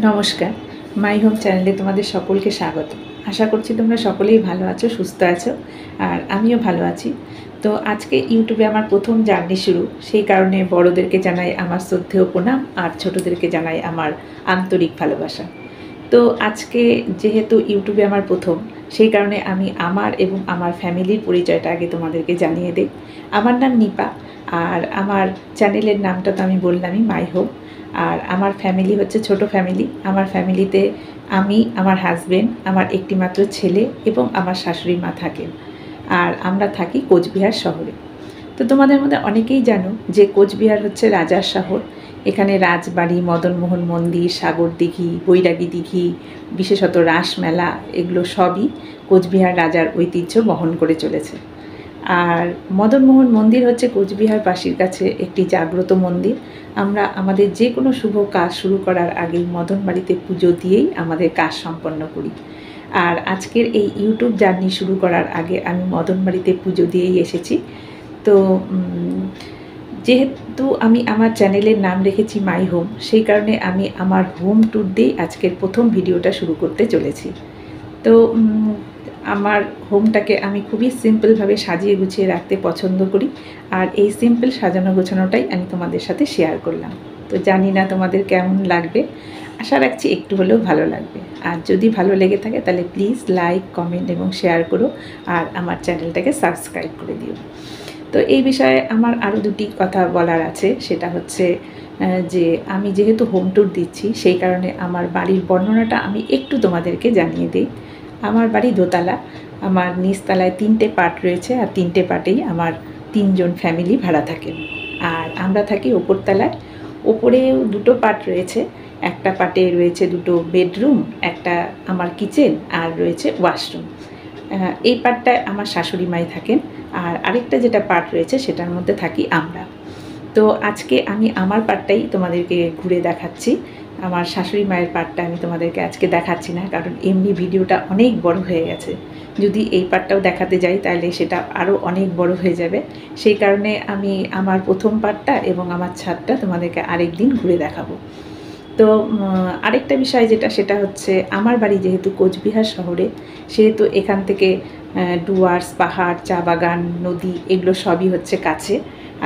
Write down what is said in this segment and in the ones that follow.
নমস্কার, my home চ্যানেলে তোমাদের সকলকে স্বাগত। আশা করছি তোমরা সকলেই ভালো আছো, সুস্থ আছো, আর আমিও ভালো আছি। তো আজকে ইউটিউবে আমার প্রথম জার্নি শুরু, সেই কারণে বড়োদেরকে জানাই আমার শ্রদ্ধেয় প্রণাম আর ছোটোদেরকে জানাই আমার আন্তরিক ভালোবাসা। তো আজকে যেহেতু ইউটিউবে আমার প্রথম, সেই কারণে আমি আমার এবং আমার ফ্যামিলির পরিচয়টা আগে তোমাদেরকে জানিয়ে দিই। আমার নাম নিপা, আর আমার চ্যানেলের নামটা তো আমি বললামই, মাই হোম। আর আমার ফ্যামিলি হচ্ছে ছোট ফ্যামিলি। আমার ফ্যামিলিতে আমি, আমার হাজবেন্ড, আমার একটি মাত্র ছেলে এবং আমার শাশুড়ি মা থাকেন। আর আমরা থাকি কোচবিহার শহরে। তো তোমাদের মধ্যে অনেকেই জানো যে কোচবিহার হচ্ছে রাজার শহর। এখানে রাজবাড়ি, মদনমোহন মন্দির, সাগর দিঘি, বৈরাগী দিঘি, বিশেষত রাসমেলা, এগুলো সবই কোচবিহার রাজার ঐতিহ্য বহন করে চলেছে। আর মদনমোহন মন্দির হচ্ছে কোচবিহারবাসীর কাছে একটি জাগ্রত মন্দির। আমরা আমাদের যে কোনো শুভ কাজ শুরু করার আগেই মদন বাড়িতে পুজো দিয়েই আমাদের কাজ সম্পন্ন করি। আর আজকের এই ইউটিউব জার্নি শুরু করার আগে আমি মদন বাড়িতে পুজো দিয়েই এসেছি। তো যেহেতু আমি আমার চ্যানেলের নাম রেখেছি মাই হোম, সেই কারণে আমি আমার হোম ট্যুর দিয়েই আজকের প্রথম ভিডিওটা শুরু করতে চলেছি। তো আমার হোমটাকে আমি খুবই সিম্পলভাবে সাজিয়ে গুছিয়ে রাখতে পছন্দ করি, আর এই সিম্পল সাজানো গোছানোটাই আমি তোমাদের সাথে শেয়ার করলাম। তো জানি না তোমাদের কেমন লাগবে, আশা রাখছি একটু হলেও ভালো লাগবে। আর যদি ভালো লেগে থাকে তাহলে প্লিজ লাইক, কমেন্ট এবং শেয়ার করো, আর আমার চ্যানেলটাকে সাবস্ক্রাইব করে দিও। তো এই বিষয়ে আমার আরও দুটি কথা বলার আছে। সেটা হচ্ছে যে আমি যেহেতু হোম ট্যুর দিচ্ছি, সেই কারণে আমার বাড়ির বর্ণনাটা আমি একটু তোমাদেরকে জানিয়ে দিই। আমার বাড়ি দোতলা। আমার নিচতলায় 3টে পার্ট রয়েছে, আর 3টে পার্টেই আমার 3জন ফ্যামিলি ভাড়া থাকেন। আর আমরা থাকি ওপরতলায়। ওপরেও 2টো পার্ট রয়েছে। একটা পার্টে রয়েছে 2টো বেডরুম, একটা আমার কিচেন, আর রয়েছে ওয়াশরুম। এই পার্টটায় আমার শাশুড়ি মাই থাকেন, আর আরেকটা যেটা পার্ট রয়েছে সেটার মধ্যে থাকি আমরা। তো আজকে আমি আমার পার্টটাই তোমাদেরকে ঘুরে দেখাচ্ছি। আমার শাশুড়ি মায়ের পার্টটা আমি তোমাদেরকে আজকে দেখাচ্ছি না, কারণ এমনি ভিডিওটা অনেক বড় হয়ে গেছে। যদি এই পার্টটাও দেখাতে যাই তাহলে সেটা আরও অনেক বড় হয়ে যাবে। সেই কারণে আমি আমার প্রথম পার্টটা এবং আমার ছাদটা তোমাদেরকে আরেক দিন ঘুরে দেখাবো। তো আরেকটা বিষয় যেটা, সেটা হচ্ছে আমার বাড়ি যেহেতু কোচবিহার শহরে, সেহেতু এখান থেকে ডুয়ার্স, পাহাড়, চা বাগান, নদী, এগুলো সবই হচ্ছে কাছে।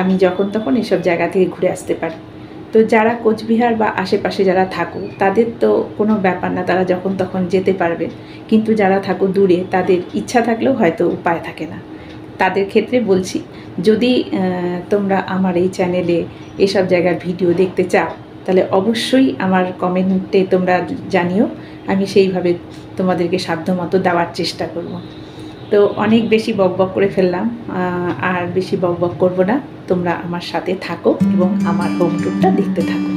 আমি যখন তখন এসব জায়গা থেকে ঘুরে আসতে পারি। তো যারা কোচবিহার বা আশেপাশে যারা থাকো তাদের তো কোনো ব্যাপার না, তারা যখন তখন যেতে পারবে। কিন্তু যারা থাকো দূরে, তাদের ইচ্ছা থাকলেও হয়তো উপায় থাকে না। তাদের ক্ষেত্রে বলছি, যদি তোমরা আমার এই চ্যানেলে এসব জায়গার ভিডিও দেখতে চাও তাহলে অবশ্যই আমার কমেন্টে তোমরা জানিও। আমি সেইভাবে তোমাদেরকে সাধ্যমতো দেওয়ার চেষ্টা করব। তো অনেক বেশি বকবক করে ফেললাম, আর বেশি বকবক করব না। তোমরা আমার সাথে থাকো এবং আমার হোম ট্যুরটা দেখতে থাকো।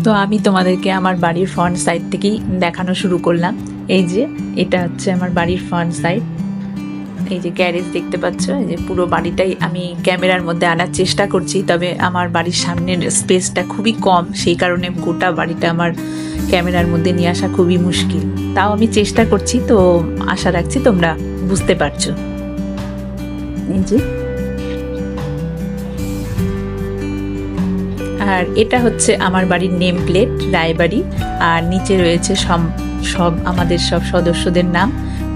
তো আমি তোমাদেরকে আমার বাড়ির ফ্রন্ট সাইড থেকেই দেখানো শুরু করলাম। এই যে এটা হচ্ছে আমার বাড়ির ফ্রন্ট সাইড। এই যে গ্যারেজ দেখতে পাচ্ছ, এই যে পুরো বাড়িটাই আমি ক্যামেরার মধ্যে আনার চেষ্টা করছি, তবে আমার বাড়ির সামনের স্পেসটা খুবই কম, সেই কারণে গোটা বাড়িটা আমার ক্যামেরার মধ্যে নিয়ে আসা খুবই মুশকিল। তাও আমি চেষ্টা করছি, তো আশা রাখছি তোমরা বুঝতে পারছো। এই যে, আর এটা হচ্ছে আমার বাড়ির নেম প্লেট, রায়বাড়ি। আর নিচে রয়েছে সব আমাদের সব সদস্যদের নাম।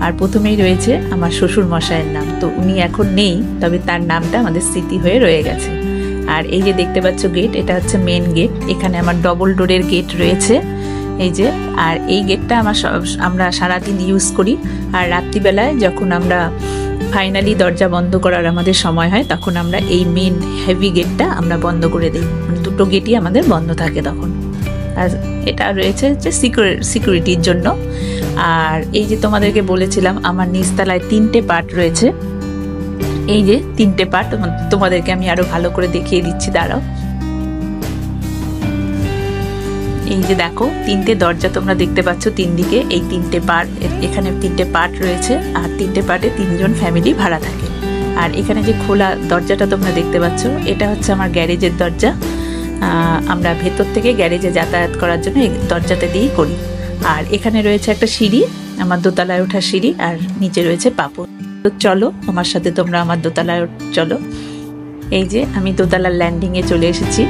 আর প্রথমেই রয়েছে আমার শ্বশুর মশাইয়ের নাম। তো উনি এখন নেই, তবে তার নামটা আমাদের স্মৃতি হয়ে রয়ে গেছে। আর এই যে দেখতে পাচ্ছ গেট, এটা হচ্ছে মেন গেট। এখানে আমার ডবল ডোরের গেট রয়েছে, এই যে। আর এই গেটটা আমরা সারাদিন ইউজ করি। আর রাত্রিবেলায় যখন আমরা ফাইনালি দরজা বন্ধ করার আমাদের সময় হয়, তখন আমরা এই মেন হেভি গেটটা আমরা বন্ধ করে দিই, মানে দুটো গেটই আমাদের বন্ধ থাকে তখন। আর এটা রয়েছে হচ্ছে সিকিউরিটির জন্য। আর এই যে তোমাদেরকে বলেছিলাম আমার নিচতলায় 3টে পার্ট রয়েছে, এই যে 3টে পার্ট তোমাদেরকে আমি আরো ভালো করে দেখিয়ে দিচ্ছি, দাঁড়াও। এই যে দেখো 3টে দরজা তোমরা দেখতে পাচ্ছ 3 দিকে, এই 3টে পার্ট, এখানে 3টে পার্ট রয়েছে আর 3টে পার্টে 3জন ফ্যামিলি ভাড়া থাকে। আর এখানে যে খোলা দরজাটা তোমরা দেখতে পাচ্ছ এটা হচ্ছে আমার গ্যারেজের দরজা। আমরা ভেতর থেকে গ্যারেজে যাতায়াত করার জন্য এই দরজাটা দিয়েই করি। আর এখানে রয়েছে একটা সিঁড়ি, আমার দোতলায় ওঠার সিঁড়ি, আর নিচে রয়েছে পাপড়। তো চলো আমার সাথে তোমরা আমার দোতলায় চলো। এই যে আমি দোতলার ল্যান্ডিংয়ে চলে এসেছি।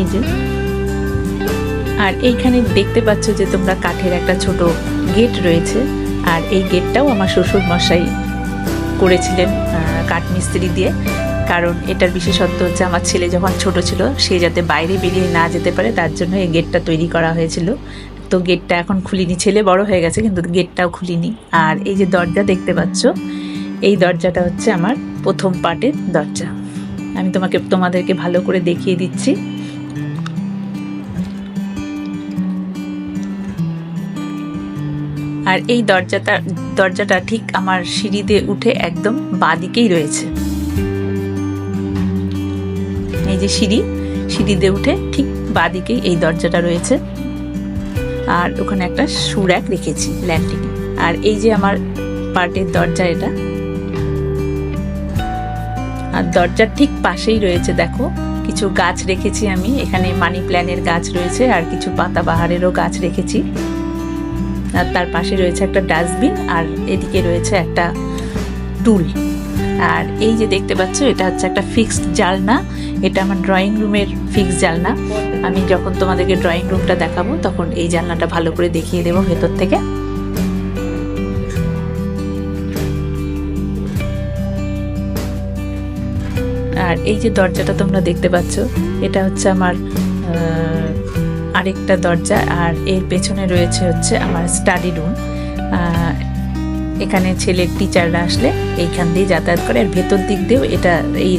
এই যে, আর এইখানে দেখতে পাচ্ছ যে তোমরা কাঠের একটা ছোট গেট রয়েছে। আর এই গেটটাও আমার শ্বশুর মশাই করেছিলেন কাঠমিস্ত্রি দিয়ে, কারণ এটার বিশেষত্ব হচ্ছে আমার ছেলে যখন ছোট ছিল সে যাতে বাইরে বেরিয়ে না যেতে পারে, তার জন্য এই গেটটা তৈরি করা হয়েছিল। তো গেটটা এখন খুলিনি, ছেলে বড় হয়ে গেছে কিন্তু গেটটাও খুলিনি। আর এই যে দরজা দেখতে পাচ্ছ, এই দরজাটা হচ্ছে আমার প্রথম পার্টের দরজা। আমি তোমাদেরকে ভালো করে দেখিয়ে দিচ্ছি। আর এই দরজাটা ঠিক আমার সিঁড়িতে উঠে একদম বাঁদিকেই রয়েছে। এই যে সিঁড়িতে উঠে ঠিক বাঁদিকেই এই দরজাটা রয়েছে। আর ওখানে একটা শু র‍্যাক রেখেছি ল্যান্ডিংয়ে। আর এই যে আমার পার্টের দরজা এটা। আর দরজার ঠিক পাশেই রয়েছে দেখো কিছু গাছ রেখেছি আমি, এখানে মানি প্ল্যান্টের গাছ রয়েছে আর কিছু পাতাবাহারেরও গাছ রেখেছি। আর তার পাশে রয়েছে একটা ডাস্টবিন, আর এদিকে রয়েছে একটা টুল। আর এই যে দেখতে পাচ্ছ এটা হচ্ছে একটা ফিক্সড জানলা, এটা আমার ড্রয়িং রুমের ফিক্সড জানলা। আমি যখন তোমাদেরকে ড্রয়িং রুমটা দেখাবো তখন এই জানলাটা ভালো করে দেখিয়ে দেবো ভেতর থেকে। আর এই যে দরজাটা তোমরা দেখতে পাচ্ছ এটা হচ্ছে আমার আরেকটা দরজা। আর এর পেছনে রয়েছে হচ্ছে আমার স্টাডি রুম। এখানে ছেলের টিচাররা আসলে এইখান দিয়ে যাতায়াত করে। আর ভেতর দিক দিয়েও এটা এই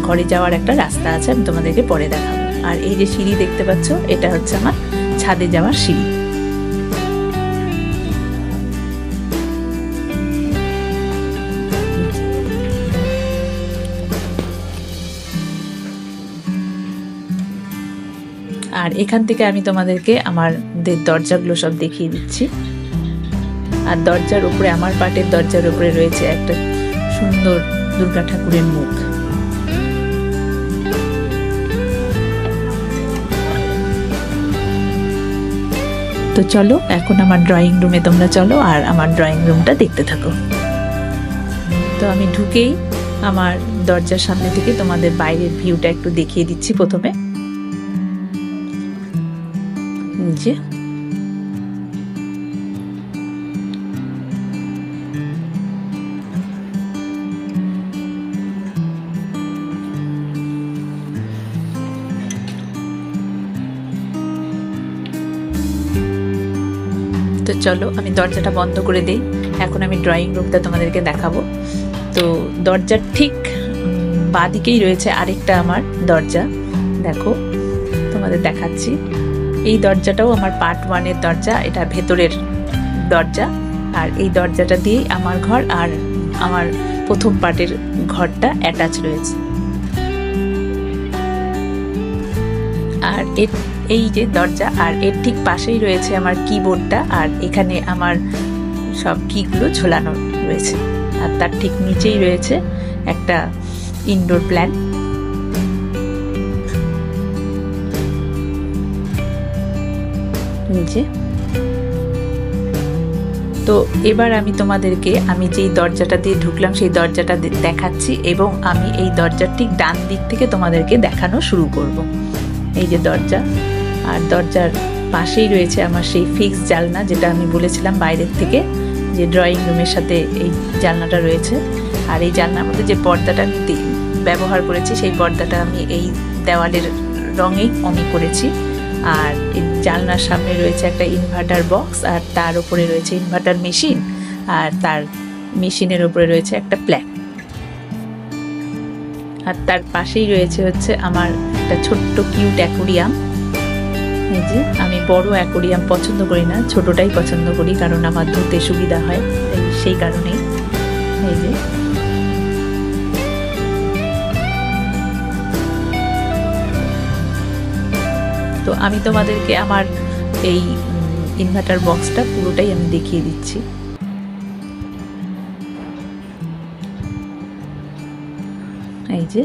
ঘরে যাওয়ার একটা রাস্তা আছে, আমি তোমাদেরকে পরে দেখাবো। আর এই যে সিঁড়ি দেখতে পাচ্ছ এটা হচ্ছে আমার ছাদে যাওয়ার সিঁড়ি। আর এখান থেকে আমি তোমাদেরকে আমাদের দরজাগুলো সব দেখিয়ে দিচ্ছি। আর দরজার উপরে, আমার পার্টের দরজার উপরে রয়েছে একটা সুন্দর দুর্গা ঠাকুরের মুখ। তো চলো এখন আমার ড্রয়িং রুমে তোমরা চলো আর আমার ড্রয়িং রুমটা দেখতে থাকো। তো আমি ঢুকেই আমার দরজার সামনে থেকে তোমাদের বাইরের ভিউটা একটু দেখিয়ে দিচ্ছি। প্রথমে যে তো চলো আমি দরজাটা বন্ধ করে দেই। এখন আমি ড্রয়িং রুমটা তোমাদেরকে দেখাবো। তো দরজার ঠিক বাঁদিকেই রয়েছে আরেকটা আমার দরজা, দেখো তোমাদের দেখাচ্ছি। এই দরজাটাও আমার পার্ট 1-এর দরজা, এটা ভেতরের দরজা। আর এই দরজাটা দিয়েই আমার ঘর আর আমার প্রথম পার্টের ঘরটা অ্যাটাচ রয়েছে। আর এই যে দরজা, আর এর ঠিক পাশেই রয়েছে আমার কিবোর্ডটা, আর এখানে আমার সব কিগুলো ঝোলানো রয়েছে। আর তার ঠিক নিচেই রয়েছে একটা ইনডোর প্ল্যান্ট। নিচে তো এবার আমি তোমাদেরকে আমি যেই দরজাটা দিয়ে ঢুকলাম সেই দরজাটা দেখাচ্ছি, এবং আমি এই দরজার ঠিক ডান দিক থেকে তোমাদেরকে দেখানো শুরু করব। এই যে দরজা, আর দরজার পাশেই রয়েছে আমার সেই ফিক্সড জানলা, যেটা আমি বলেছিলাম বাইরের থেকে যে ড্রয়িং রুমের সাথে এই জানলাটা রয়েছে। আর এই জানলার মধ্যে যে পর্দাটা আমি ব্যবহার করেছি সেই পর্দাটা আমি এই দেওয়ালের রঙেই আমি করেছি। আর জানলার সামনে রয়েছে একটা ইনভার্টার বক্স, আর তার উপরে রয়েছে ইনভার্টার মেশিন, আর তার মেশিনের উপরে রয়েছে একটা প্ল্যাগ। আর তার পাশেই রয়েছে হচ্ছে আমার একটা ছোট্ট কিউট অ্যাকোরিয়াম। এই যে আমি বড় অ্যাকোরিয়াম পছন্দ করি না, ছোটটাই পছন্দ করি, কারণ আমার ধুতে সুবিধা হয়, সেই কারণেই। এই যে তো আমি তোমাদেরকে আমার এই ইনভার্টার বক্সটা পুরোটাই আমি দেখিয়ে দিচ্ছি। এই যে,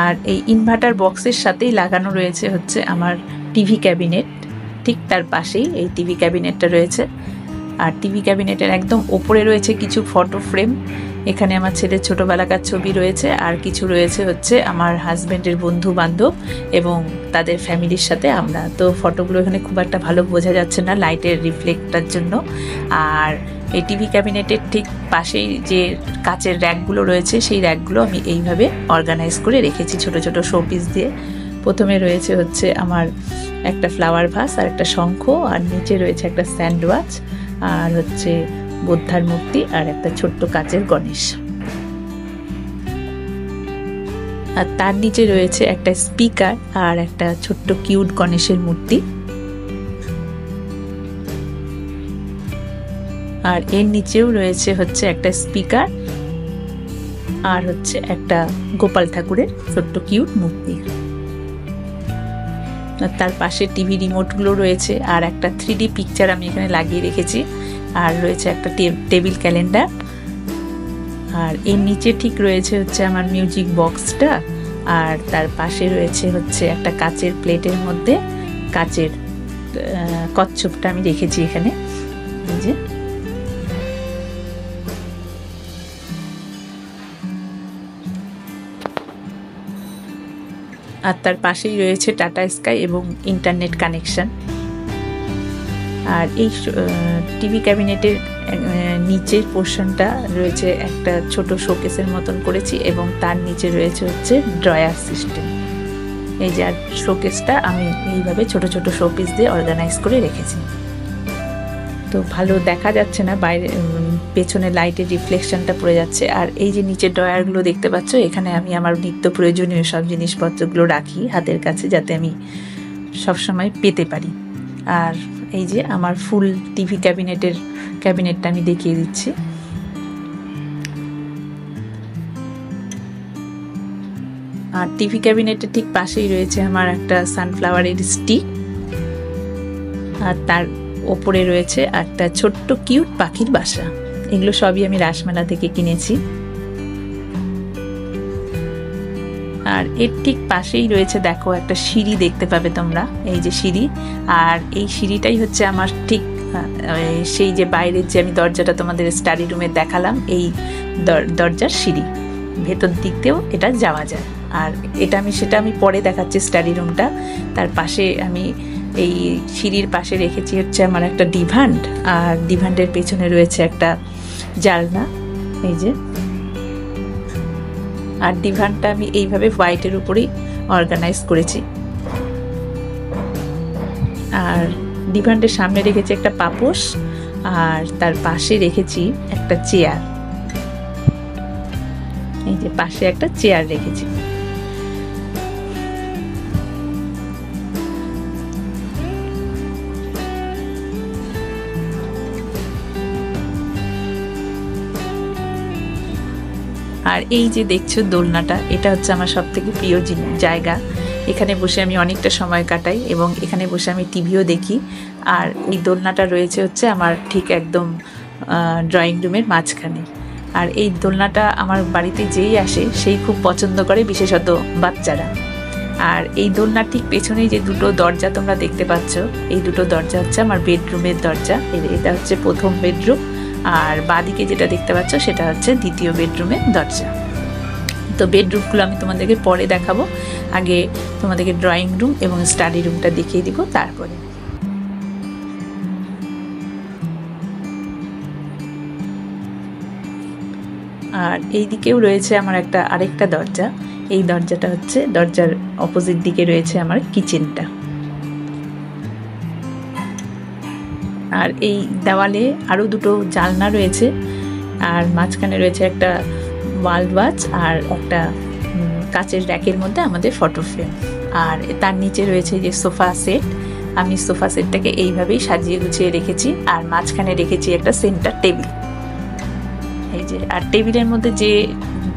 আর এই ইনভার্টার বক্সের সাথেই লাগানো রয়েছে হচ্ছে আমার টিভি ক্যাবিনেট। ঠিক তার পাশেই এই টিভি ক্যাবিনেটটা রয়েছে। আর টিভি ক্যাবিনেটের একদম ওপরে রয়েছে কিছু ফটো ফ্রেম। এখানে আমার ছেলের ছোটোবেলাকার ছবি রয়েছে, আর কিছু রয়েছে হচ্ছে আমার হাজব্যান্ডের বন্ধু বান্ধব এবং তাদের ফ্যামিলির সাথে আমরা। তো ফটোগুলো এখানে খুব একটা ভালো বোঝা যাচ্ছে না লাইটের রিফ্লেক্টটার জন্য। আর এই টিভি ক্যাবিনেটের ঠিক পাশেই যে কাচের র্যাকগুলো রয়েছে, সেই র্যাকগুলো আমি এইভাবে অর্গানাইজ করে রেখেছি ছোট ছোট শোপিস দিয়ে। প্রথমে রয়েছে হচ্ছে আমার একটা ফ্লাওয়ার ভাস আর একটা শঙ্খ, আর নিচে রয়েছে একটা স্যান্ড ওয়াচ, আর হচ্ছে বুদ্ধার মূর্তি, আর একটা ছোট্ট কাচের গণেশ। আর তার নিচে রয়েছে একটা স্পিকার আর একটা ছোট্ট কিউট গণেশের মূর্তি। আর এর নিচেও রয়েছে হচ্ছে একটা স্পিকার আর হচ্ছে একটা গোপাল ঠাকুরের ছোট্ট কিউট মূর্তি। আর তার পাশে টিভি রিমোটগুলো রয়েছে, আর একটা 3D পিকচার আমি এখানে লাগিয়ে রেখেছি, আর রয়েছে একটা টেবিল ক্যালেন্ডার। আর এর নিচে ঠিক রয়েছে হচ্ছে আমার মিউজিক বক্সটা, আর তার পাশে রয়েছে হচ্ছে একটা কাচের প্লেটের মধ্যে কাচের কচ্ছপটা আমি রেখেছি এখানে। এই যে, আর তার পাশেই রয়েছে টাটা স্কাই এবং ইন্টারনেট কানেকশন। আর এই টিভি ক্যাবিনেটের নিচের পোর্শনটা রয়েছে একটা ছোট শোকেসের মতন করেছি, এবং তার নিচে রয়েছে হচ্ছে ড্রয়ার সিস্টেম। এই যে, আর শোকেসটা আমি এইভাবে ছোট ছোট শোপিস দিয়ে অর্গানাইজ করে রেখেছি। তো ভালো দেখা যাচ্ছে না, বাইরে পেছনে লাইটের রিফ্লেকশনটা পড়ে যাচ্ছে। আর এই যে নিচের ড্রয়ারগুলো দেখতে পাচ্ছ, এখানে আমি আমার নিত্য প্রয়োজনীয় সব জিনিসপত্রগুলো রাখি হাতের কাছে, যাতে আমি সবসময় পেতে পারি। আর এই যে আমার ফুল টিভি ক্যাবিনেটটা আমি দেখিয়ে দিচ্ছি। আর টিভি ক্যাবিনেটের ঠিক পাশেই রয়েছে আমার একটা সানফ্লাওয়ারের স্টিক, আর তার ওপরে রয়েছে একটা ছোট্ট কিউট পাখির বাসা। এগুলো সবই আমি রাসমেলা থেকে কিনেছি। আর এর ঠিক পাশেই রয়েছে, দেখো, একটা সিঁড়ি দেখতে পাবে তোমরা, এই যে সিঁড়ি। আর এই সিঁড়িটাই হচ্ছে আমার ঠিক সেই যে বাইরের যে আমি দরজাটা তোমাদের স্টাডি রুমে দেখালাম, এই দরজার সিঁড়ি, ভেতর দিক দিয়েও এটা যাওয়া যায়। আর সেটা আমি পরে দেখাচ্ছি স্টাডি রুমটা। তার পাশে আমি এই সিঁড়ির পাশে রেখেছি হচ্ছে আমার একটা ডিভান্ড, আর ডিভান্ডের পেছনে রয়েছে একটা জানলা। এই যে, আর ডিভানটা আমি এইভাবে হোয়াইটের উপরেই অর্গানাইজ করেছি। আর ডিভানটার সামনে রেখেছি একটা পাপোশ, আর তার পাশে রেখেছি একটা চেয়ার। এই যে পাশে একটা চেয়ার রেখেছি। আর এই যে দেখছো দোলনাটা, এটা হচ্ছে আমার সব থেকে প্রিয় জায়গা। এখানে বসে আমি অনেকটা সময় কাটাই, এবং এখানে বসে আমি টিভিও দেখি। আর এই দোলনাটা রয়েছে হচ্ছে আমার ঠিক একদম ড্রয়িং রুমের মাঝখানে। আর এই দোলনাটা আমার বাড়িতে যেই আসে সেই খুব পছন্দ করে, বিশেষত বাচ্চারা। আর এই দোলনার ঠিক পেছনেই যে দুটো দরজা তোমরা দেখতে পাচ্ছ, এই দুটো দরজা হচ্ছে আমার বেডরুমের দরজা। এটা হচ্ছে প্রথম বেডরুম, আর বাঁদিকে যেটা দেখতে পাচ্ছ সেটা হচ্ছে দ্বিতীয় বেডরুমের দরজা। তো বেডরুমগুলো আমি তোমাদেরকে পরে দেখাবো, আগে তোমাদেরকে ড্রয়িং রুম এবং স্টাডি রুমটা দেখিয়ে দিব তারপরে। আর এই দিকেও রয়েছে আমার আরেকটা দরজা। এই দরজাটা হচ্ছে, দরজার অপোজিট দিকে রয়েছে আমার কিচেনটা। আর এই দেওয়ালে আরও দুটো জানলা রয়েছে, আর মাঝখানে রয়েছে একটা ওয়াল ওয়াচ আর একটা কাচের র্যাকের মধ্যে আমাদের ফটো ফ্রেম। আর তার নিচে রয়েছে যে সোফা সেট। আমি সোফা সেটটাকে এইভাবেই সাজিয়ে গুছিয়ে রেখেছি, আর মাঝখানে রেখেছি একটা সেন্টার টেবিল। এই যে, আর টেবিলের মধ্যে যে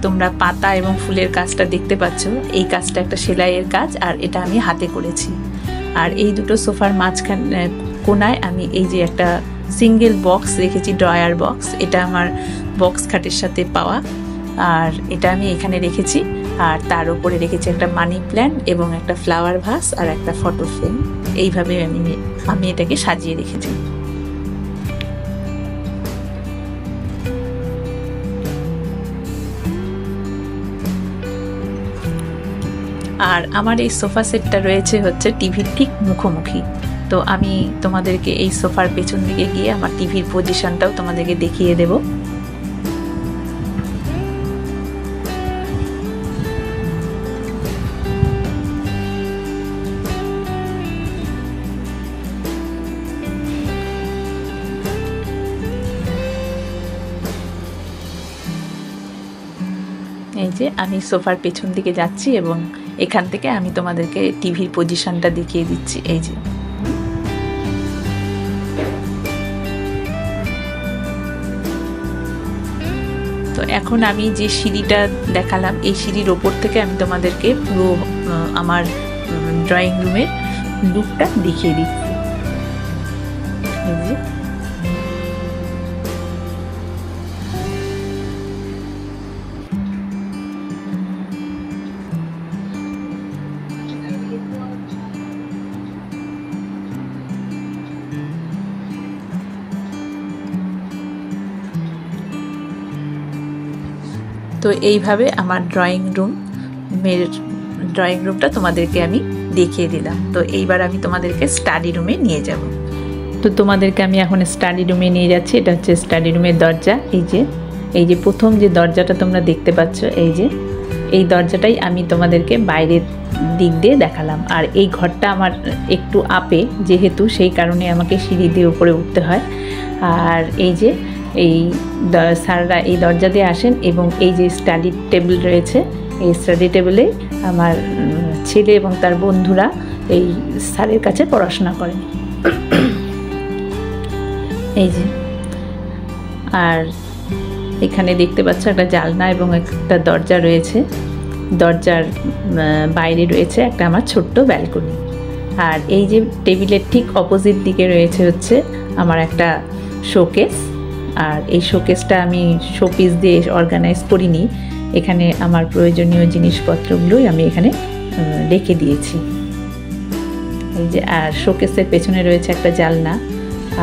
তোমরা পাতা এবং ফুলের কাজটা দেখতে পাচ্ছ, এই কাজটা একটা সেলাইয়ের কাজ, আর এটা আমি হাতে করেছি। আর এই দুটো সোফার মাঝখানে কোনায় আমি এই যে একটা সিঙ্গেল বক্স রেখেছি, ড্রয়ার বক্স। এটা আমার বক্স খাটের সাথে পাওয়া, আর এটা আমি এখানে রেখেছি। আর তার উপরে রেখেছি একটা মানি প্ল্যান্ট এবং একটা ফ্লাওয়ার ভাস আর একটা ফটো ফ্রেম। এইভাবে আমি এটাকে সাজিয়ে রেখেছি। আর আমার এই সোফা সেটটা রয়েছে হচ্ছে টিভির ঠিক মুখোমুখি। তো আমি তোমাদেরকে এই সোফার পেছন দিকে গিয়ে আমার টিভির পজিশনটাও তোমাদেরকে দেখিয়ে দেব। এই যে আমি সোফার পেছন দিকে যাচ্ছি এবং এখান থেকে আমি তোমাদেরকে টিভির পজিশনটা দেখিয়ে দিচ্ছি। এই যে, তো এখন আমি যে সিঁড়িটা দেখালাম, এই সিঁড়ির ওপর থেকে আমি তোমাদেরকে পুরো আমার ড্রয়িং রুমের লুকটা দেখিয়ে দিচ্ছি। এই যে, তো এইভাবে আমার ড্রয়িং রুমটা তোমাদেরকে আমি দেখিয়ে দিলাম। তো এইবার আমি তোমাদেরকে স্টাডি রুমে নিয়ে যাব। তো তোমাদেরকে আমি এখন স্টাডি রুমে নিয়ে যাচ্ছি। এটা হচ্ছে স্টাডি রুমের দরজা। এই যে প্রথম যে দরজাটা তোমরা দেখতে পাচ্ছ, এই দরজাটাই আমি তোমাদেরকে বাইরের দিক দিয়ে দেখালাম। আর এই ঘরটা আমার একটু আপে, যেহেতু সেই কারণে আমাকে সিঁড়ি দিয়ে উপরে উঠতে হয়। আর এই যে স্যাররা এই দরজা দিয়ে আসেন, এবং এই যে স্টাডি টেবিল রয়েছে, এই স্টাডি টেবিলে আমার ছেলে এবং তার বন্ধুরা এই স্যারের কাছে পড়াশোনা করেন। এই যে, আর এখানে দেখতে পাচ্ছ একটা জানলা এবং একটা দরজা রয়েছে। দরজার বাইরে রয়েছে একটা আমার ছোট্ট ব্যালকনি। আর এই যে টেবিলের ঠিক অপোজিট দিকে রয়েছে হচ্ছে আমার একটা শোকেস। আর এই শোকেসটা আমি শোপিস দিয়ে অর্গানাইজ করিনি, এখানে আমার প্রয়োজনীয় জিনিসপত্রগুলোই আমি এখানে রেখে দিয়েছি। এই যে, আর শোকেসের পেছনে রয়েছে একটা জানলা।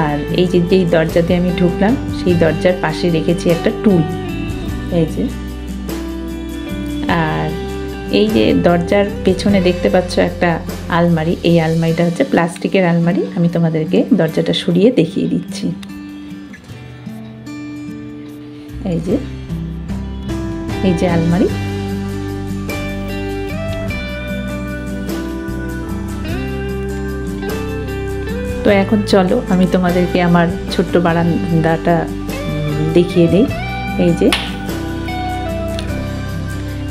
আর এই যে যেই দরজাতে আমি ঢুকলাম, সেই দরজার পাশে রেখেছি একটা টুল। এই যে, আর এই যে দরজার পেছনে দেখতে পাচ্ছ একটা আলমারি। এই আলমারিটা হচ্ছে প্লাস্টিকের আলমারি। আমি তোমাদেরকে দরজাটা সরিয়ে দেখিয়ে দিচ্ছি। এই যে আলমারি। তো এখন চলো আমি তোমাদেরকে আমার ছোট্ট বারান্দাটা দেখিয়ে দিই। এই যে,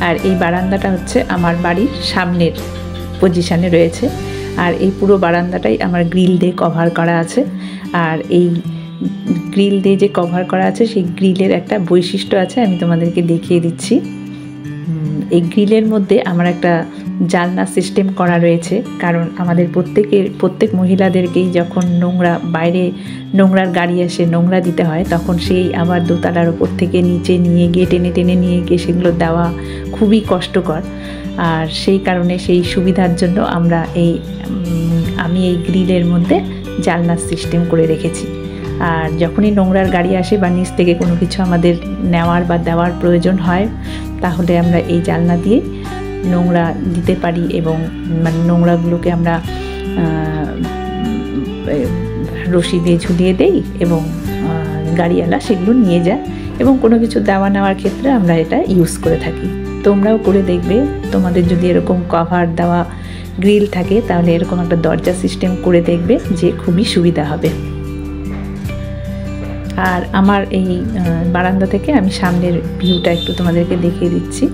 আর এই বারান্দাটা হচ্ছে আমার বাড়ির সামনের পজিশনে রয়েছে। আর এই পুরো বারান্দাটাই আমার গ্রিল দিয়ে কভার করা আছে। আর এই গ্রিল দিয়ে যে কভার করা আছে, সেই গ্রিলের একটা বৈশিষ্ট্য আছে, আমি তোমাদেরকে দেখিয়ে দিচ্ছি। এই গ্রিলের মধ্যে আমার একটা জানলা সিস্টেম করা রয়েছে, কারণ আমাদের প্রত্যেক মহিলাদেরকেই যখন বাইরে নোংরার গাড়ি এসে নোংরা দিতে হয়, তখন সেই আবার দোতলার ওপর থেকে নিচে নিয়ে গিয়ে টেনে নিয়ে গিয়ে সেগুলো দেওয়া খুবই কষ্টকর। আর সেই কারণে সেই সুবিধার জন্য আমি এই গ্রিলের মধ্যে জানলার সিস্টেম করে রেখেছি। আর যখনই নোংরার গাড়ি আসে বা নিচ থেকে কোনো কিছু আমাদের নেওয়ার বা দেওয়ার প্রয়োজন হয়, তাহলে আমরা এই জানলা দিয়ে নোংরা দিতে পারি, এবং মানে নোংরাগুলোকে আমরা রশি দিয়ে ঝুলিয়ে দেই এবং গাড়িওয়ালা সেগুলো নিয়ে যায়, এবং কোনো কিছু দেওয়া নেওয়ার ক্ষেত্রে আমরা এটা ইউজ করে থাকি। তোমরাও করে দেখবে। তোমাদের যদি এরকম কভার দেওয়া গ্রিল থাকে তাহলে এরকম একটা দরজা সিস্টেম করে দেখবে, যে খুবই সুবিধা হবে। আর আমার এই বারান্দা থেকে আমি সামনের ভিউটা একটু তোমাদেরকে দেখিয়ে দিচ্ছি।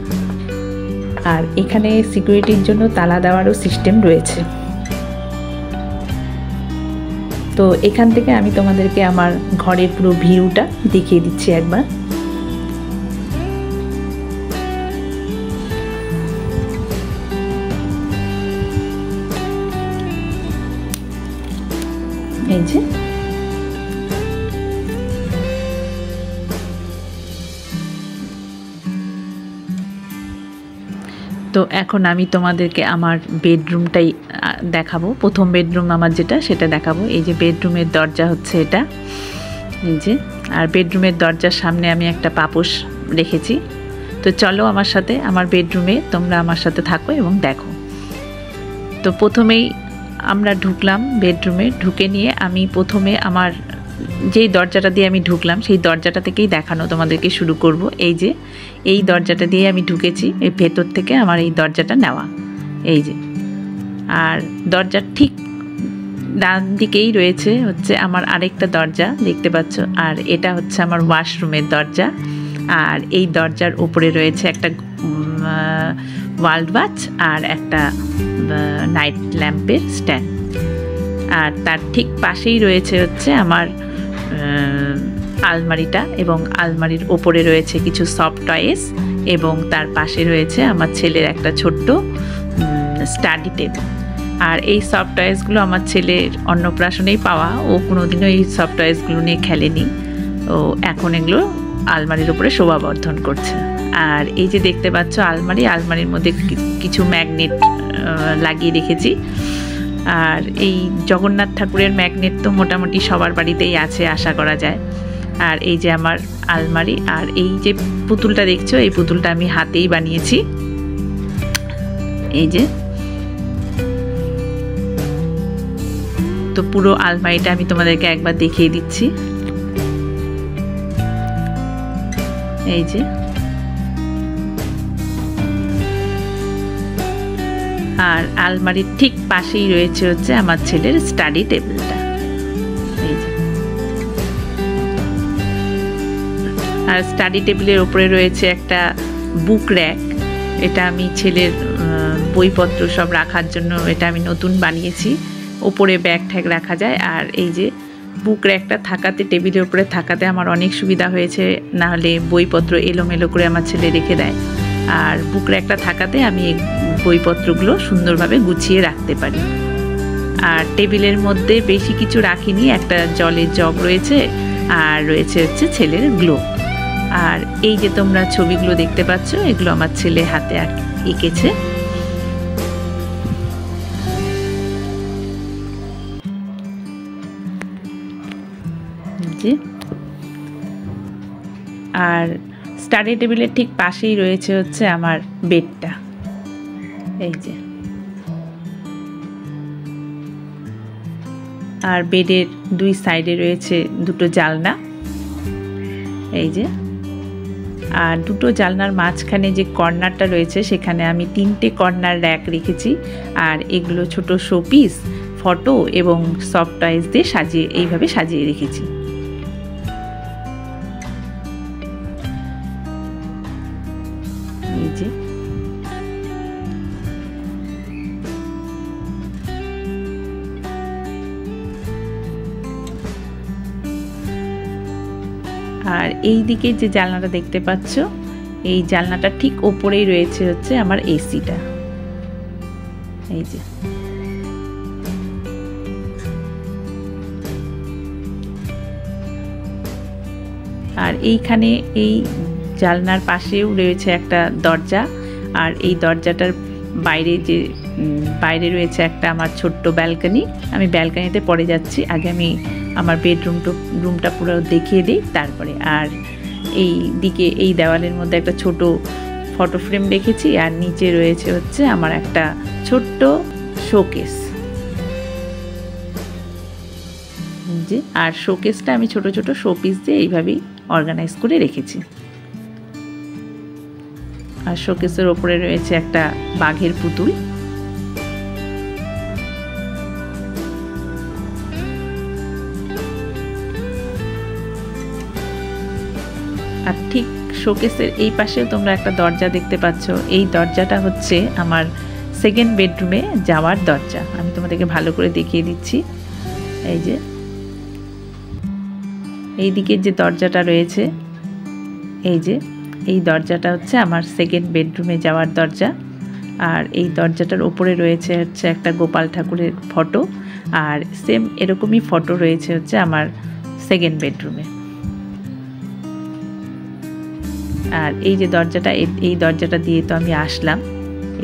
আর এখানে সিকিউরিটির জন্য তালা দেওয়ারও সিস্টেম রয়েছে। তো এখান থেকে আমি তোমাদেরকে আমার ঘরের পুরো ভিউটা দেখিয়ে দিচ্ছি একবার। এই যে তো এখন আমি তোমাদেরকে আমার বেডরুমটাই দেখাবো। প্রথম বেডরুম আমার যেটা, সেটা দেখাবো। এই যে বেডরুমের দরজা হচ্ছে এটা, এই যে। আর বেডরুমের দরজার সামনে আমি একটা পাপোশ রেখেছি। তো চলো আমার সাথে আমার বেডরুমে, তোমরা আমার সাথে থাকো এবং দেখো। তো প্রথমেই আমরা ঢুকলাম বেডরুমে। ঢুকে নিয়ে আমি প্রথমে আমার যেই দরজাটা দিয়ে আমি ঢুকলাম সেই দরজাটা থেকেই দেখানো তোমাদেরকে শুরু করব। এই যে এই দরজাটা দিয়ে আমি ঢুকেছি, এই ভেতর থেকে আমার এই দরজাটা নেওয়া, এই যে। আর দরজার ঠিক ডান দিকেই রয়েছে হচ্ছে আমার আরেকটা দরজা, দেখতে পাচ্ছ। আর এটা হচ্ছে আমার ওয়াশরুমের দরজা। আর এই দরজার উপরে রয়েছে একটা ওয়ার্ল্ড ওয়াচ আর একটা নাইট ল্যাম্পের স্ট্যান্ড। আর তার ঠিক পাশেই রয়েছে হচ্ছে আমার আলমারিটা, এবং আলমারির ওপরে রয়েছে কিছু সফট টয়েস, এবং তার পাশে রয়েছে আমার ছেলের একটা ছোট্ট স্টাডি টেবিল। আর এই সফট টয়েসগুলো আমার ছেলের অন্নপ্রাশনেই পাওয়া। ও কোনোদিনও এই সফট টয়েসগুলো নিয়ে খেলেনি। ও এখন এগুলো আলমারির উপরে শোভাবর্ধন করছে। আর এই যে দেখতে পাচ্ছ আলমারির মধ্যে কিছু ম্যাগনেট লাগিয়ে রেখেছি। আর এই জগন্নাথ ঠাকুরের ম্যাগনেট তো মোটামুটি সবার বাড়িতেই আছে আশা করা যায়। আর এই যে আমার আলমারি। আর এই যে পুতুলটা দেখছো, এই পুতুলটা আমি হাতেই বানিয়েছি। এই যে, তো পুরো আলমারিটা আমি তোমাদেরকে একবার দেখিয়ে দিচ্ছি। এই যে, আর আলমারির ঠিক পাশেই রয়েছে হচ্ছে আমার ছেলের স্টাডি টেবিলটা। এই যে, আর স্টাডি টেবিলের উপরে রয়েছে একটা বুক র্যাক। এটা আমি ছেলের বইপত্র সব রাখার জন্য এটা আমি নতুন বানিয়েছি। ওপরে ব্যাগ ট্যাগ রাখা যায়। আর এই যে বুক র্যাকটা থাকাতে, টেবিলের উপরে থাকাতে আমার অনেক সুবিধা হয়েছে। নাহলে বইপত্র এলোমেলো করে আমার ছেলে রেখে দেয়। আর বুক র্যাকটা থাকাতে আমি এই বইপত্রগুলো সুন্দরভাবে গুছিয়ে রাখতে পারি। আর টেবিলের মধ্যে বেশি কিছু রাখিনি, একটা জলের জগ রয়েছে, আর রয়েছে হচ্ছে ছেলের গ্লো। আর এই যে তোমরা ছবিগুলো দেখতে পাচ্ছ, এগুলো আমার ছেলে হাতে এঁকেছে। আর স্টাডি টেবিলের ঠিক পাশেই রয়েছে হচ্ছে আমার বেডটা। এই যে, আর বেডের দুই সাইডে রয়েছে দুটো জানলা। এই যে, আর দুটো জানলার মাঝখানে যে কর্নারটা রয়েছে সেখানে আমি 3টে কর্নার র্যাক রেখেছি। আর এগুলো ছোট শোপিস, ফটো এবং সফট টয়েস দিয়ে এইভাবে সাজিয়ে রেখেছি। এই যে, আর এই দিকে যে জানলাটা দেখতে পাচ্ছ, এই জানলাটা ঠিক ওপরেই রয়েছে হচ্ছে আমার এসিটা। এই যে, আর এইখানে এই জানলার পাশেও রয়েছে একটা দরজা। আর এই দরজাটার বাইরে রয়েছে একটা আমার ছোট্ট ব্যালকনি। আমি ব্যালকনিতে পরে যাচ্ছি, আগে আমি আমার রুমটা পুরো দেখিয়ে দিই তারপরে। আর এই দিকে এই দেওয়ালের মধ্যে একটা ছোট ফটো ফ্রেম রেখেছি। আর নিচে রয়েছে হচ্ছে আমার একটা ছোট্ট শোকেস। যে, আর শোকেসটা আমি ছোট ছোট শোপিস দিয়ে এইভাবেই অর্গানাইজ করে রেখেছি। আর শোকেসের ওপরে রয়েছে একটা বাঘের পুতুল। আর ঠিক শোকেসের এই পাশেও তোমরা একটা দরজা দেখতে পাচ্ছ। এই দরজাটা হচ্ছে আমার সেকেন্ড বেডরুমে যাওয়ার দরজা। আমি তোমাদেরকে ভালো করে দেখিয়ে দিচ্ছি। এই যে এই দিকের যে দরজাটা রয়েছে, এই দরজাটা হচ্ছে আমার সেকেন্ড বেডরুমে যাওয়ার দরজা। আর এই দরজাটার ওপরে রয়েছে হচ্ছে একটা গোপাল ঠাকুরের ফটো, আর সেম এরকমই ফটো রয়েছে হচ্ছে আমার সেকেন্ড বেডরুমে। আর এই যে দরজাটা, এই দরজাটা দিয়ে তো আমি আসলাম।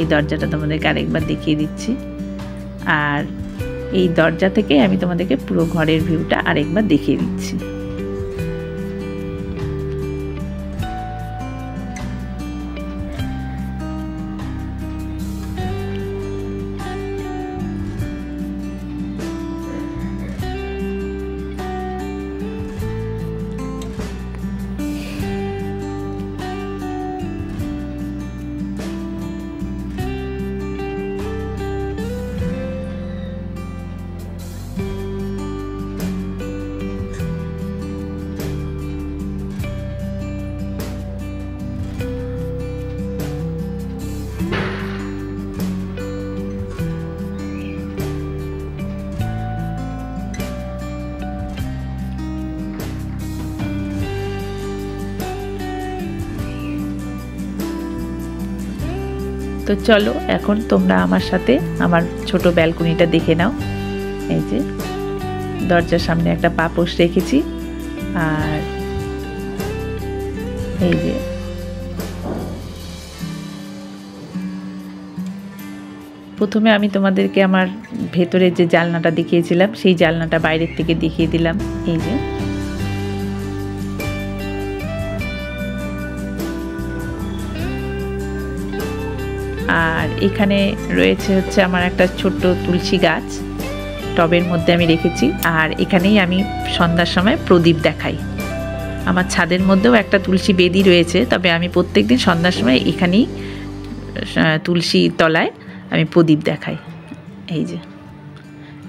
এই দরজাটা তোমাদেরকে আরেকবার দেখিয়ে দিচ্ছি। আর এই দরজা থেকে আমি তোমাদেরকে পুরো ঘরের ভিউটা আরেকবার দেখিয়ে দিচ্ছি। তো চলো এখন তোমরা আমার সাথে আমার ছোট ব্যালকনিটা দেখে নাও। এই যে দরজার সামনে একটা পাপোশ রেখেছি, আর এই যে প্রথমে আমি তোমাদেরকে আমার ভেতরে যে জানলাটা দেখিয়েছিলাম সেই জানলাটা বাইরের থেকে দেখিয়ে দিলাম। এই যে আর এখানে রয়েছে হচ্ছে আমার একটা ছোট্ট তুলসী গাছ, টবের মধ্যে আমি রেখেছি। আর এখানেই আমি সন্ধ্যার সময় প্রদীপ দেখাই। আমার ছাদের মধ্যেও একটা তুলসী বেদি রয়েছে, তবে আমি প্রত্যেকদিন সন্ধ্যার সময় এখানেই তুলসী তলায় আমি প্রদীপ দেখাই। এই যে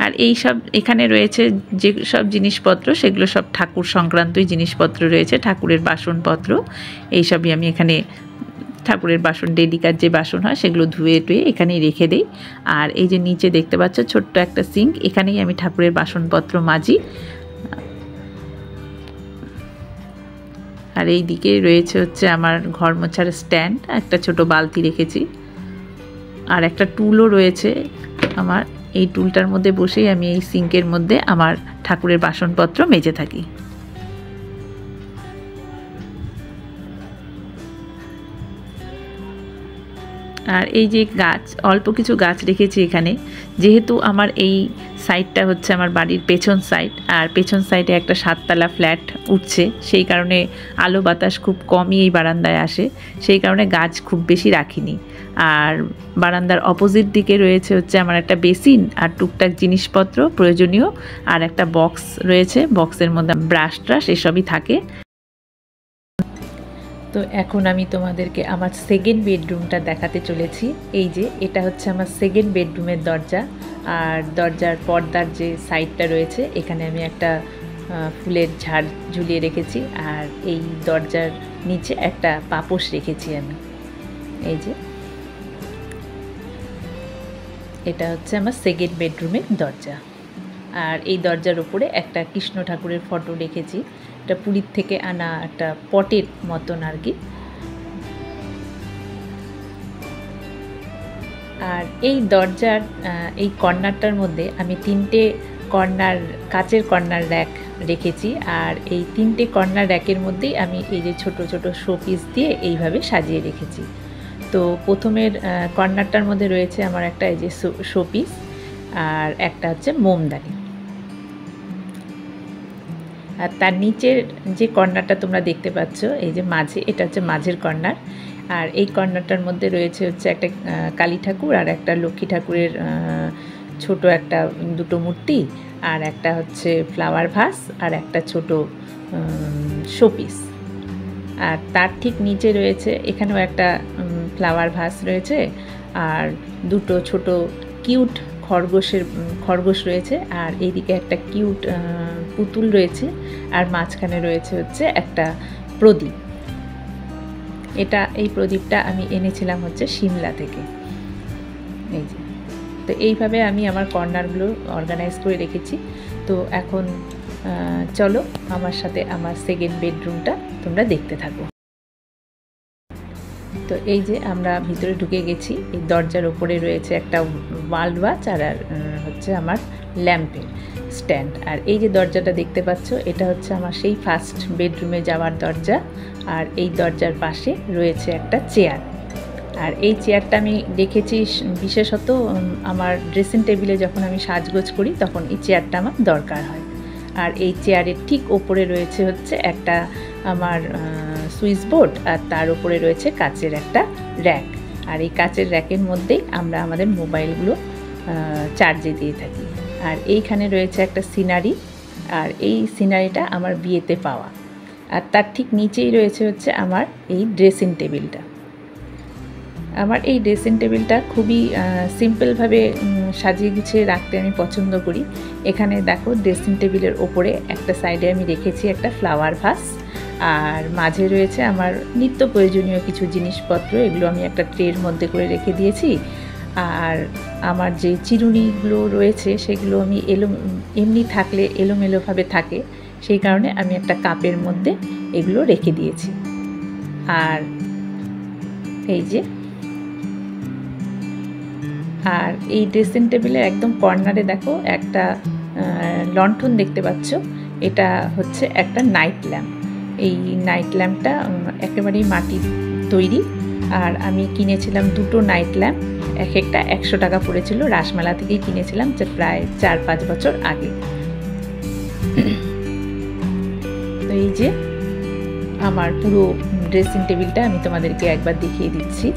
আর এই সব এখানে রয়েছে যে সব জিনিসপত্র, সেগুলো সব ঠাকুর সংক্রান্তই জিনিসপত্র রয়েছে, ঠাকুরের বাসনপত্র এইসবই আমি এখানে, ঠাকুরের বাসন ডেলিকার যে বাসন হয় সেগুলো ধুয়ে টুয়ে এখানেই রেখে দেই। আর এই যে নিচে দেখতে পাচ্ছ ছোট্ট একটা সিঙ্ক, এখানেই আমি ঠাকুরের বাসনপত্র মাজি। আর এই দিকে রয়েছে হচ্ছে আমার ঘর মোছার স্ট্যান্ড, একটা ছোট বালতি রেখেছি, আর একটা টুলও রয়েছে আমার। এই টুলটার মধ্যে বসেই আমি এই সিঙ্কের মধ্যে আমার ঠাকুরের বাসনপত্র মেজে থাকি। আর এই যে গাছ, অল্প কিছু গাছ রেখেছি এখানে, যেহেতু আমার এই সাইডটা হচ্ছে আমার বাড়ির পেছন সাইড, আর পেছন সাইডে একটা 7 তলা ফ্ল্যাট উঠছে, সেই কারণে আলো বাতাস খুব কমই এই বারান্দায় আসে, সেই কারণে গাছ খুব বেশি রাখিনি। আর বারান্দার অপোজিট দিকে রয়েছে হচ্ছে আমার একটা বেসিন আর টুকটাক জিনিসপত্র প্রয়োজনীয়, আর একটা বক্স রয়েছে, বক্সের মধ্যে ব্রাশ ট্রাশ এসবই থাকে। তো এখন আমি তোমাদেরকে আমার সেকেন্ড বেডরুমটা দেখাতে চলেছি। এই যে এটা হচ্ছে আমার সেকেন্ড বেডরুমের দরজা, আর দরজার পর্দার যে সাইডটা রয়েছে এখানে আমি একটা ফুলের ঝাড় ঝুলিয়ে রেখেছি, আর এই দরজার নিচে একটা পাপোশ রেখেছি আমি। এই যে এটা হচ্ছে আমার সেকেন্ড বেডরুমের দরজা। আর এই দরজার উপরে একটা কৃষ্ণ ঠাকুরের ফটো রেখেছি, এটা পুরীর থেকে আনা একটা পটের মতন আর কি। আর এই দরজার এই কর্নারটার মধ্যে আমি 3টে কর্নার, কাচের কর্নার র্যাক রেখেছি, আর এই 3টে কর্নার র্যাকের মধ্যেই আমি এই যে ছোট ছোট শোপিস দিয়ে এইভাবে সাজিয়ে রেখেছি। তো প্রথমের কর্নারটার মধ্যে রয়েছে আমার একটা এই যে শোপিস, আর একটা হচ্ছে মোমদানি। আর তার নিচের যে কর্নারটা তোমরা দেখতে পাচ্ছ এই যে মাঝে, এটা হচ্ছে মাঝের কর্নার। আর এই কর্নারটার মধ্যে রয়েছে হচ্ছে একটা কালী ঠাকুর আর একটা লক্ষ্মী ঠাকুরের ছোট একটা দুটো মূর্তি, আর একটা হচ্ছে ফ্লাওয়ার ভাস, আর একটা ছোট শোপিস। আর তার ঠিক নিচে রয়েছে, এখানেও একটা ফ্লাওয়ার ভাস রয়েছে, আর দুটো ছোট কিউট খরগোশ রয়েছে, আর এইদিকে একটা কিউট পুতুল রয়েছে, আর মাঝখানে রয়েছে হচ্ছে একটা প্রদীপ। এই প্রদীপটা আমি এনেছিলাম হচ্ছে সিমলা থেকে। এই যে, তো এইভাবে আমি আমার কর্নারগুলো অর্গানাইজ করে রেখেছি। তো এখন চলো আমার সাথে আমার সেকেন্ড বেডরুমটা তোমরা দেখতে থাকো। তো এই যে আমরা ভিতরে ঢুকে গেছি। এই দরজার ওপরে রয়েছে একটা ওয়ার্ল্ড ওয়াচ, আর হচ্ছে আমার ল্যাম্পের স্ট্যান্ড। আর এই যে দরজাটা দেখতে পাচ্ছ, এটা হচ্ছে আমার সেই ফার্স্ট বেডরুমে যাওয়ার দরজা। আর এই দরজার পাশে রয়েছে একটা চেয়ার। আর এই চেয়ারটা আমি রেখেছি বিশেষত আমার ড্রেসিং টেবিলে যখন আমি সাজগোজ করি তখন এই চেয়ারটা আমার দরকার হয়। আর এই চেয়ারের ঠিক ওপরে রয়েছে হচ্ছে একটা আমার সুইচ বোর্ড, আর তার উপরে রয়েছে কাচের একটা র্যাক। আর এই কাচের র্যাকের মধ্যেই আমরা আমাদের মোবাইলগুলো চার্জে দিয়ে থাকি। আর এইখানে রয়েছে একটা সিনারি, আর এই সিনারিটা আমার বিয়েতে পাওয়া। আর তার ঠিক নিচেই রয়েছে হচ্ছে আমার এই ড্রেসিং টেবিলটা। আমার এই ড্রেসিং টেবিলটা খুবই সিম্পলভাবে সাজিয়ে গুছিয়ে রাখতে আমি পছন্দ করি। এখানে দেখো ড্রেসিং টেবিলের ওপরে একটা সাইডে আমি রেখেছি একটা ফ্লাওয়ার ভাস, আর মাঝে রয়েছে আমার নিত্য প্রয়োজনীয় কিছু জিনিসপত্র। এগুলো আমি একটা ট্রের মধ্যে করে রেখে দিয়েছি। আর আমার যে চিরুনিগুলো রয়েছে সেগুলো আমি এমনি থাকলে এলোমেলোভাবে থাকে, সেই কারণে আমি একটা কাপের মধ্যে এগুলো রেখে দিয়েছি। আর এই যে, আর এই ড্রেসিং টেবিলের একদম কর্নারে দেখো একটা লণ্ঠন দেখতে পাচ্ছ। এটা হচ্ছে একটা নাইট ল্যাম্প। এই নাইট ল্যাম্পটা একেবারেই মাটির তৈরি। আর আমি কিনেছিলাম দুটো নাইট ল্যাম্প, এক একটা 100 টাকা পড়েছিল। রাসমেলা থেকেই কিনেছিলাম, যে প্রায় 4-5 বছর আগে। তো এই যে আমার পুরো ড্রেসিং টেবিলটা আমি তোমাদেরকে একবার দেখিয়ে দিচ্ছি।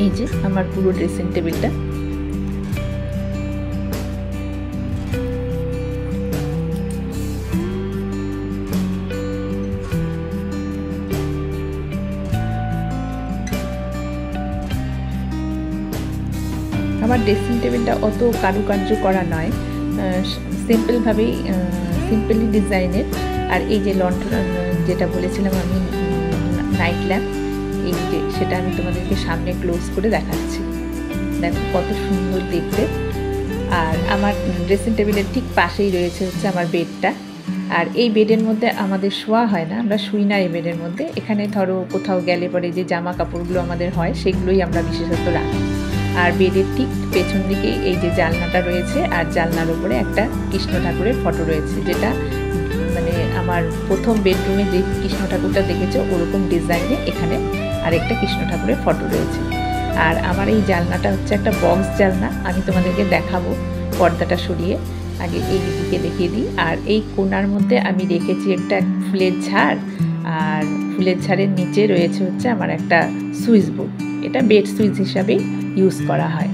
এই যে আমার পুরো ড্রেসিং টেবিলটা। আমার ড্রেসিং টেবিলটা অত কারুকার্য করা নয়, সিম্পলভাবেই সিম্পলি ডিজাইনের। আর এই যে লণ্ঠন যেটা বলেছিলাম আমি নাইট ল্যাম্প, এই যে সেটা আমি তোমাদেরকে সামনে ক্লোজ করে দেখাচ্ছি। দেখো কত সুন্দর দেখতে। আর আমার ড্রেসিং টেবিলের ঠিক পাশেই রয়েছে হচ্ছে আমার বেডটা। আর এই বেডের মধ্যে আমাদের শোয়া হয় না, আমরা শুই না এই বেডের মধ্যে। এখানে ধরো কোথাও গেলে পরে যে জামা কাপড়গুলো আমাদের হয় সেগুলোই আমরা বিশেষত রাখি। আর বেডের ঠিক পেছন দিকেই এই যে জানলাটা রয়েছে, আর জানলার উপরে একটা কৃষ্ণ ঠাকুরের ফটো রয়েছে, যেটা মানে আমার প্রথম বেডরুমে যে কৃষ্ণ ঠাকুরটা দেখেছো ওরকম ডিজাইনে এখানে আরেকটা কৃষ্ণ ঠাকুরের ফটো রয়েছে। আর আমার এই জানলাটা হচ্ছে একটা বক্স জানলা। আমি তোমাদেরকে দেখাবো পর্দাটা সরিয়ে, আগে এই দিকে দেখিয়ে দিই। আর এই কোণার মধ্যে আমি রেখেছি একটা ফুলের ঝাড়, আর ফুলের ঝাড়ের নিচে রয়েছে হচ্ছে আমার একটা সুইচ বোর্ড। এটা বেড সুইচ হিসাবেই ইউজ করা হয়।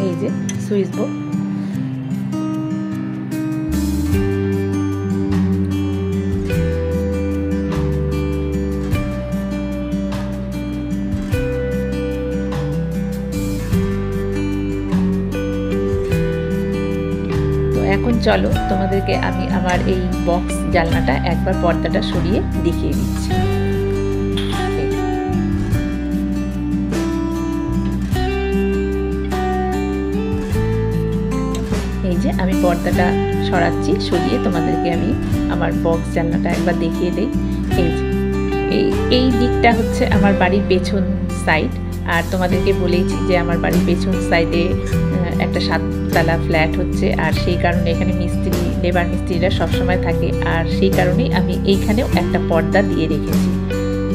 এই যে সুইচ বোর্ড। এখন চলো তোমাদেরকে আমি আমার এই বক্স জানলাটা একবার পর্দাটা সরিয়ে দেখিয়ে দিচ্ছি। এই যে আমি পর্দাটা সরাচ্ছি, সরিয়ে তোমাদেরকে আমি আমার বক্স জানলাটা একবার দেখিয়ে দিই। এই দিকটা হচ্ছে আমার বাড়ির পেছন সাইড। আর তোমাদেরকে বলেইছি যে আমার বাড়ির পেছন সাইডে একটা 7তলা ফ্ল্যাট হচ্ছে, আর সেই কারণে এখানে লেবার মিস্ত্রিরা সবসময় থাকে। আর সেই কারণেই আমি এইখানেও একটা পর্দা দিয়ে রেখেছি।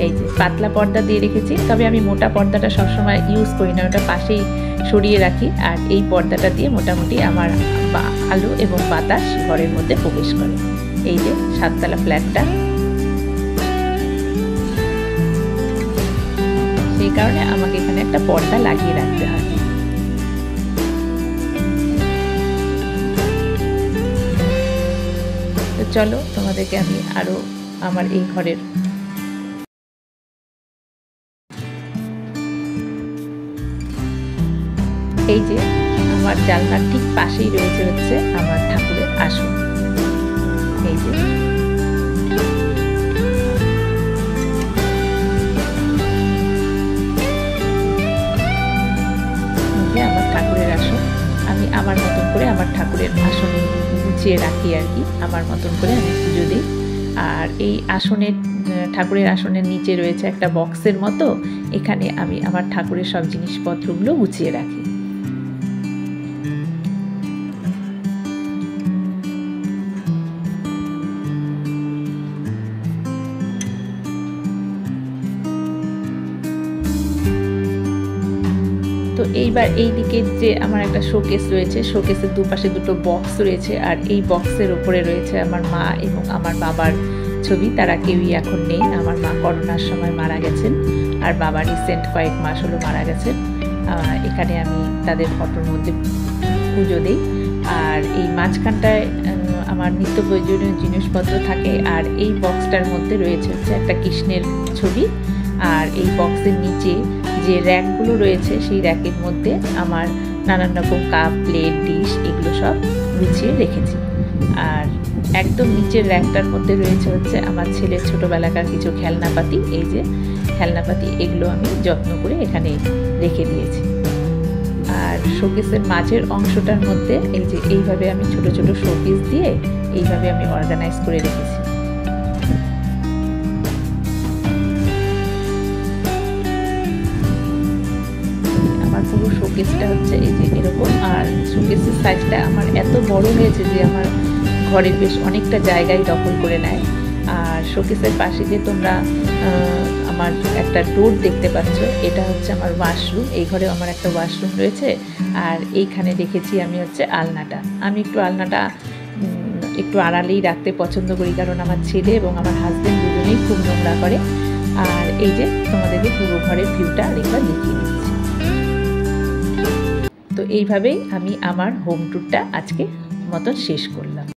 এই যে পাতলা পর্দা দিয়ে রেখেছি, তবে আমি মোটা পর্দাটা সবসময় ইউজ করি না, ওটা পাশেই সরিয়ে রাখি। আর এই পর্দাটা দিয়ে মোটামুটি আমার আলো এবং বাতাস ঘরের মধ্যে প্রবেশ করে। এই যে 7 তলা ফ্ল্যাটটা, সেই কারণে আমাকে এখানে একটা পর্দা লাগিয়ে রাখতে হয়। তো চলো তোমাদেরকে আমি আরো আমার এই ঘরের এই যে আমার জানলার ঠিক পাশেই রয়েছে হচ্ছে আমার ঠাকুরের আসন। এই যে আমার ঠাকুরের আসন, আমি আমার মতন করে আমার ঠাকুরের আসন গুছিয়ে রাখি আর কি, আমার মতন করে আমি পুজো দিই। আর এই আসনের ঠাকুরের আসনের নিচে রয়েছে একটা বক্সের মতো, এখানে আমি আমার ঠাকুরের সব জিনিসপত্রগুলো গুছিয়ে রাখি। তো এইবার এই দিকে যে আমার একটা শোকেস রয়েছে, শোকেসের দুপাশে দুটো বক্স রয়েছে, আর এই বক্সের উপরে রয়েছে আমার মা এবং আমার বাবার ছবি। তারা কেউই এখন নেই, আমার মা করোনার সময় মারা গেছেন, আর বাবা রিসেন্ট কয়েক মাস হলো মারা গেছেন। এখানে আমি তাদের ফটোর মধ্যে পুজো দিই। আর এই মাঝখানটায় আমার নিত্য প্রয়োজনীয় জিনিসপত্র থাকে, আর এই বক্সটার মধ্যে রয়েছে হচ্ছে একটা কৃষ্ণের ছবি। আর এই বক্সের নিচে যে র্যাকগুলো রয়েছে, সেই র্যাকের মধ্যে আমার নানান রকম কাপ, প্লেট, ডিশ এগুলো সব গুছিয়ে রেখেছি। আর একদম নিচের র্যাকটার মধ্যে রয়েছে হচ্ছে আমার ছেলের ছোটোবেলাকার কিছু খেলনাপাতি। এই যে খেলনাপাতি, এগুলো আমি যত্ন করে এখানে রেখে দিয়েছি। আর শোকেসের মাঝের অংশটার মধ্যে এই যে এইভাবে আমি ছোট ছোট শোপিস দিয়ে এইভাবে আমি অর্গানাইজ করে রেখেছি। পুরো শোকেসটা হচ্ছে এই যে এরকম। আর শোকেসের সাইজটা আমার এত বড় হয়েছে যে আমার ঘরের বেশ অনেকটা জায়গায় দখল করে নেয়। আর শোকেসের পাশে যে তোমরা আমার একটা ডোর দেখতে পাচ্ছ, এটা হচ্ছে আমার ওয়াশরুম। এই ঘরে আমার একটা ওয়াশরুম রয়েছে। আর এইখানে দেখেছি আমি হচ্ছে আলনাটা, আমি একটু আলনাটা একটু আড়ালেই রাখতে পছন্দ করি, কারণ আমার ছেলে এবং আমার হাজবেন্ড দুজনেই খুব নোংরা করে। আর এই যে তোমাদেরকে পুরো ঘরের ভিউটা আরেকবার দেখিয়ে দিচ্ছি। তো এইভাবেই আমি আমার হোম ট্যুরটা আজকে মতন শেষ করলাম।